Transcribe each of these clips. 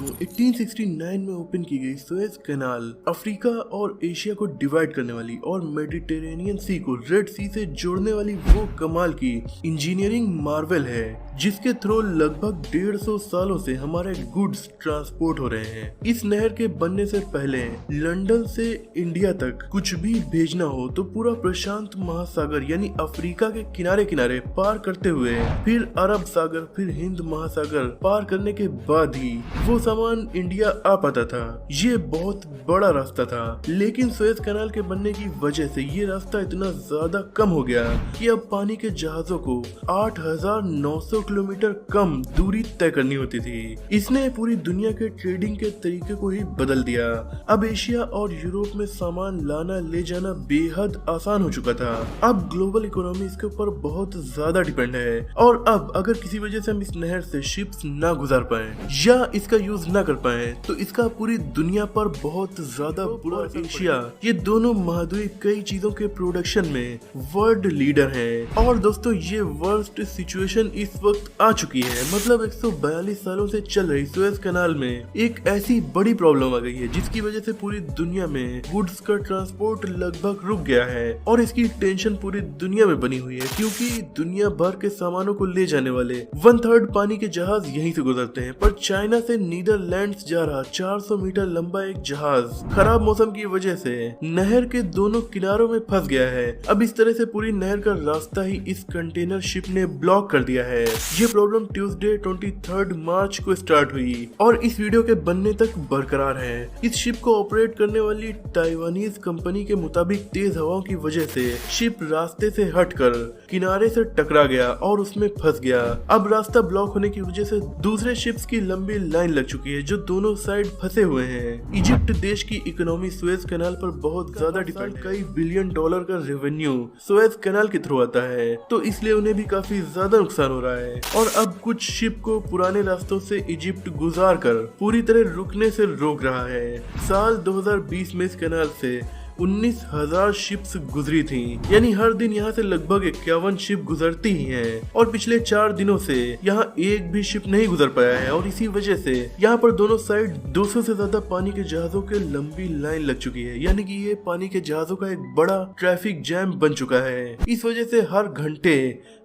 दोस्तों 1869 में ओपन की गई सुएज कैनाल अफ्रीका और एशिया को डिवाइड करने वाली और मेडिटेरेनियन सी को रेड सी से जोड़ने वाली वो कमाल की इंजीनियरिंग मार्वल है जिसके थ्रू लगभग 150 सालों से हमारे गुड्स ट्रांसपोर्ट हो रहे हैं। इस नहर के बनने से पहले लंदन से इंडिया तक कुछ भी भेजना हो तो पूरा प्रशांत महासागर यानी अफ्रीका के किनारे किनारे पार करते हुए फिर अरब सागर फिर हिंद महासागर पार करने के बाद ही वो सामान इंडिया आ पाता था। ये बहुत बड़ा रास्ता था, लेकिन सुएज कैनाल के बनने की वजह से ये रास्ता इतना ज्यादा कम हो गया कि अब पानी के जहाजों को 8,900 किलोमीटर कम दूरी तय करनी होती थी। इसने पूरी दुनिया के ट्रेडिंग के तरीके को ही बदल दिया। अब एशिया और यूरोप में सामान लाना ले जाना बेहद आसान हो चुका था। अब ग्लोबल इकोनॉमी इसके ऊपर बहुत ज्यादा डिपेंड है और अब अगर किसी वजह से हम इस नहर से शिप्स ना गुजार पाए या इसका यूज ना कर पाए तो इसका पूरी दुनिया पर बहुत ज्यादा बुरा एशिया ये दोनों महाद्वीप कई चीजों के प्रोडक्शन में वर्ल्ड लीडर हैं। और दोस्तों ये वर्स्ट सिचुएशन इस वक्त आ चुकी है। मतलब 142 सालों से चल रही सुएज कैनाल में एक ऐसी बड़ी प्रॉब्लम आ गई है जिसकी वजह से पूरी दुनिया में गुड्स का ट्रांसपोर्ट लगभग रुक गया है और इसकी टेंशन पूरी दुनिया में बनी हुई है क्योंकि दुनिया भर के सामानों को ले जाने वाले 1/3 पानी के जहाज यहीं से गुजरते हैं। पर चाइना से नीदरलैंड्स जा रहा 400 मीटर लंबा एक जहाज खराब मौसम की वजह से नहर के दोनों किनारों में फंस गया है। अब इस तरह से पूरी नहर का रास्ता ही इस कंटेनर शिप ने ब्लॉक कर दिया है। ये प्रॉब्लम ट्यूसडे 23 मार्च को स्टार्ट हुई और इस वीडियो के बनने तक बरकरार है। इस शिप को ऑपरेट करने वाली ताइवानीज कंपनी के मुताबिक तेज हवाओं की वजह से शिप रास्ते से हटकर किनारे से टकरा गया और उसमें फंस गया। अब रास्ता ब्लॉक होने की वजह से दूसरे शिप्स की लंबी लाइन लग चुकी है जो दोनों साइड फंसे हुए हैं। इजिप्ट देश की इकोनॉमी सुएज कैनाल पर बहुत ज्यादा डिपेंड, कई बिलियन डॉलर का रेवेन्यू सुएज कैनाल के थ्रू आता है, तो इसलिए उन्हें भी काफी ज्यादा नुकसान हो रहा है। और अब कुछ शिप को पुराने रास्तों से इजिप्ट गुजार कर पूरी तरह रुकने से रोक रहा है। साल 2020 में इस कैनाल से 19,000 शिप्स गुजरी थी, यानी हर दिन यहाँ से लगभग 51 शिप गुजरती ही हैं। और पिछले 4 दिनों से यहाँ एक भी शिप नहीं गुजर पाया है और इसी वजह से यहाँ पर दोनों साइड 200 से ज्यादा पानी के जहाजों के लंबी लाइन लग चुकी है, यानी कि ये पानी के जहाजों का एक बड़ा ट्रैफिक जैम बन चुका है। इस वजह से हर घंटे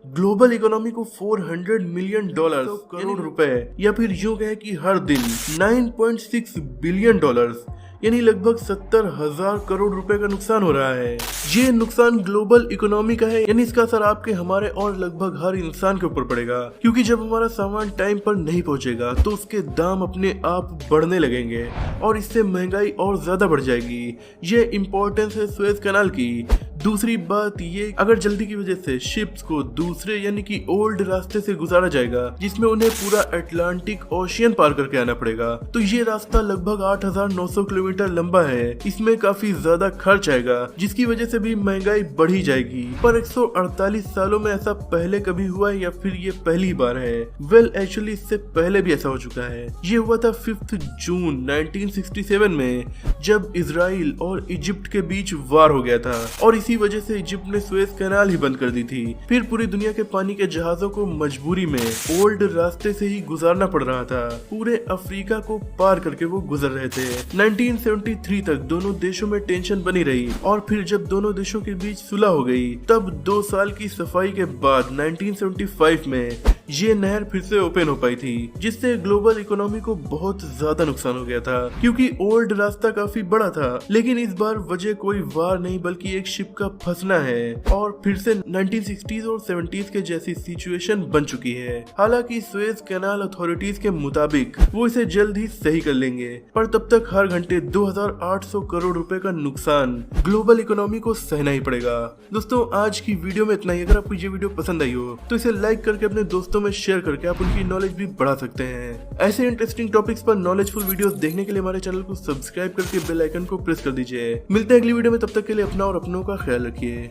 ग्लोबल इकोनॉमी को $400 मिलियन करोड़ रुपए या फिर यूं कहें कि हर दिन $9.6 बिलियन यानी लगभग 70,000 करोड़ रुपए का नुकसान हो रहा है। ये नुकसान ग्लोबल इकोनॉमी का है, यानी इसका असर आपके हमारे और लगभग हर इंसान के ऊपर पड़ेगा क्योंकि जब हमारा सामान टाइम पर नहीं पहुंचेगा तो उसके दाम अपने आप बढ़ने लगेंगे और इससे महंगाई और ज्यादा बढ़ जाएगी। ये इम्पोर्टेंस है सुएज कैनाल की। दूसरी बात ये, अगर जल्दी की वजह से शिप्स को दूसरे यानी कि ओल्ड रास्ते से गुजारा जाएगा जिसमें उन्हें पूरा अटलांटिक ओशियन पार करके आना पड़ेगा, तो ये रास्ता लगभग 8,900 किलोमीटर लंबा है। इसमें काफी ज्यादा खर्च आएगा जिसकी वजह से भी महंगाई बढ़ी जाएगी। पर 148 सालों में ऐसा पहले कभी हुआ है या फिर ये पहली बार है? वेल एक्चुअली इससे पहले भी ऐसा हो चुका है। ये हुआ था 5 जून 1967 में जब इजराइल और इजिप्ट के बीच वार हो गया था और इसी वजह से इजिप्ट ने सुएज कैनाल ही बंद कर दी थी। फिर पूरी दुनिया के पानी के जहाजों को मजबूरी में ओल्ड रास्ते से ही गुजारना पड़ रहा था। पूरे अफ्रीका को पार करके वो गुजर रहे थे। 1973 तक दोनों देशों में टेंशन बनी रही और फिर जब दोनों देशों के बीच सुलह हो गई तब 2 साल की सफाई के बाद 1975 में ये नहर फिर से ओपन हो पाई थी, जिससे ग्लोबल इकोनॉमी को बहुत ज्यादा नुकसान हो गया था क्योंकि ओल्ड रास्ता काफी बड़ा था। लेकिन इस बार वजह कोई वार नहीं बल्कि एक शिप का फंसना है और फिर से 1960s और 70s के जैसी सिचुएशन बन चुकी है। हालांकि सुएज कैनाल अथॉरिटीज के मुताबिक वो इसे जल्द ही सही कर लेंगे, पर तब तक हर घंटे 2,800 करोड़ रुपए का नुकसान ग्लोबल इकोनॉमी को सहना ही पड़ेगा। दोस्तों आज की वीडियो में इतना ही। अगर आपको ये वीडियो पसंद आई हो तो इसे लाइक करके अपने दोस्तों में शेयर करके आप उनकी नॉलेज भी बढ़ा सकते हैं। ऐसे इंटरेस्टिंग टॉपिक्स पर नॉलेजफुल वीडियोस देखने के लिए हमारे चैनल को सब्सक्राइब करके बेल आइकन को प्रेस कर दीजिए। मिलते हैं अगली वीडियो में, तब तक के लिए अपना और अपनों का ख्याल रखिए।